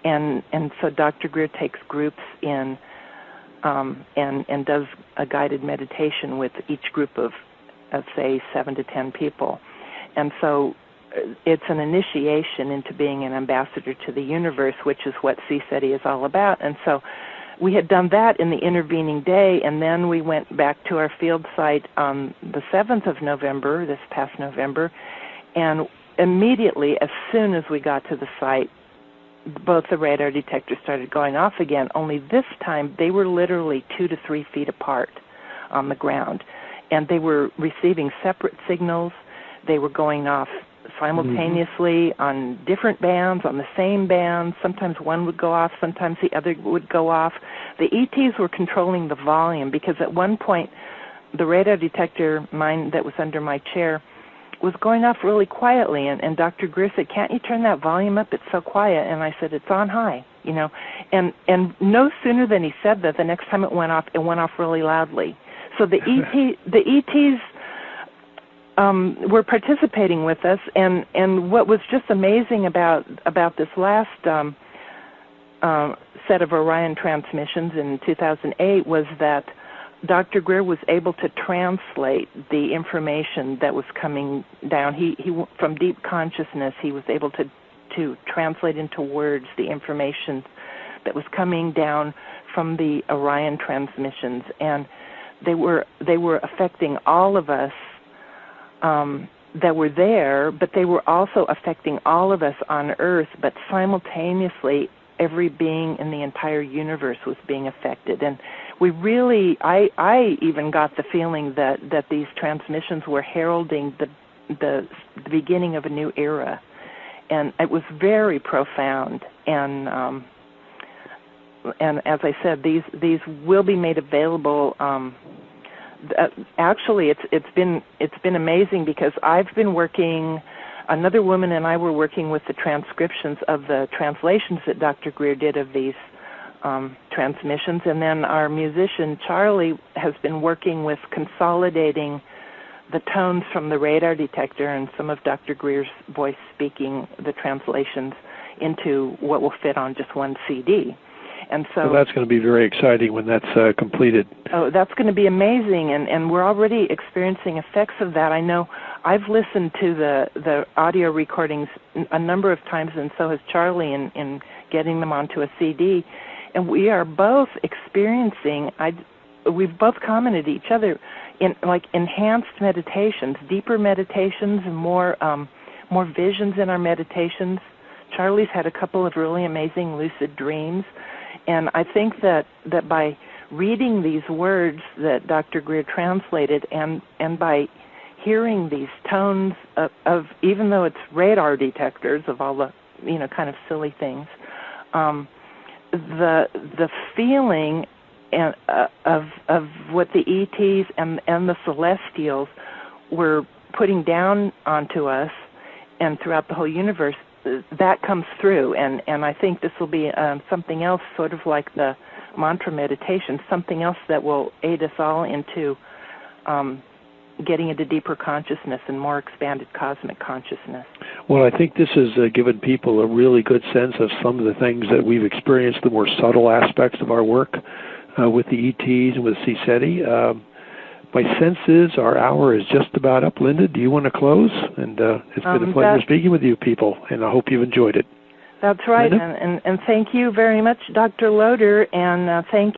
And so Dr. Greer takes groups in and does a guided meditation with each group of say 7 to 10 people. And so it's an initiation into being an ambassador to the universe, which is what CSETI is all about. And so we had done that in the intervening day, and then we went back to our field site on the 7th of November, this past November, and immediately, as soon as we got to the site, both the radar detectors started going off again, only this time they were literally 2 to 3 feet apart on the ground. And they were receiving separate signals. They were going off simultaneously on different bands, on the same bands. Sometimes one would go off, sometimes the other would go off. The ETs were controlling the volume because at one point the radar detector, mine that was under my chair, was going off really quietly, and Dr. Greer said, "Can't you turn that volume up? It's so quiet." And I said, "It's on high," And no sooner than he said that, the next time it went off really loudly. So the ETs were participating with us, and what was just amazing about this last set of Orion transmissions in 2008 was that Dr. Greer was able to translate the information that was coming down. He from deep consciousness, he was able to translate into words the information that was coming down from the Orion transmissions, and they were affecting all of us that were there, but they were also affecting all of us on Earth, but simultaneously every being in the entire universe was being affected. And we really, I even got the feeling that these transmissions were heralding the beginning of a new era. And it was very profound. And as I said, these will be made available. Actually, it's been amazing because I've been working. Another woman and I were working with the transcriptions of the translations that Dr. Greer did of these transmissions, and then our musician Charlie has been working with consolidating the tones from the radar detector and some of Dr. Greer's voice speaking the translations into what will fit on just one CD. And so well, that's going to be very exciting when that's completed. Oh, that's going to be amazing, and we're already experiencing effects of that. I know I've listened to the audio recordings a number of times, and so has Charlie in getting them onto a CD. And we are both experiencing, we've both commented to each other, in like enhanced meditations, deeper meditations, and more visions in our meditations. Charlie's had a couple of really amazing lucid dreams. And I think that by reading these words that Dr. Greer translated and by hearing these tones of even though it's radar detectors of all the kind of silly things, the feeling and of what the ETs and the Celestials were putting down onto us and throughout the whole universe, that comes through. And I think this will be something else, sort of like the mantra meditation, something else that will aid us all into getting into deeper consciousness and more expanded cosmic consciousness. Well, I think this has given people a really good sense of some of the things that we've experienced, the more subtle aspects of our work with the ETs and with CSETI. My sense is our hour is just about up. Linda, do you want to close? And it's been a pleasure speaking with you people, and I hope you've enjoyed it. That's right, and thank you very much, Dr. Loader, and thank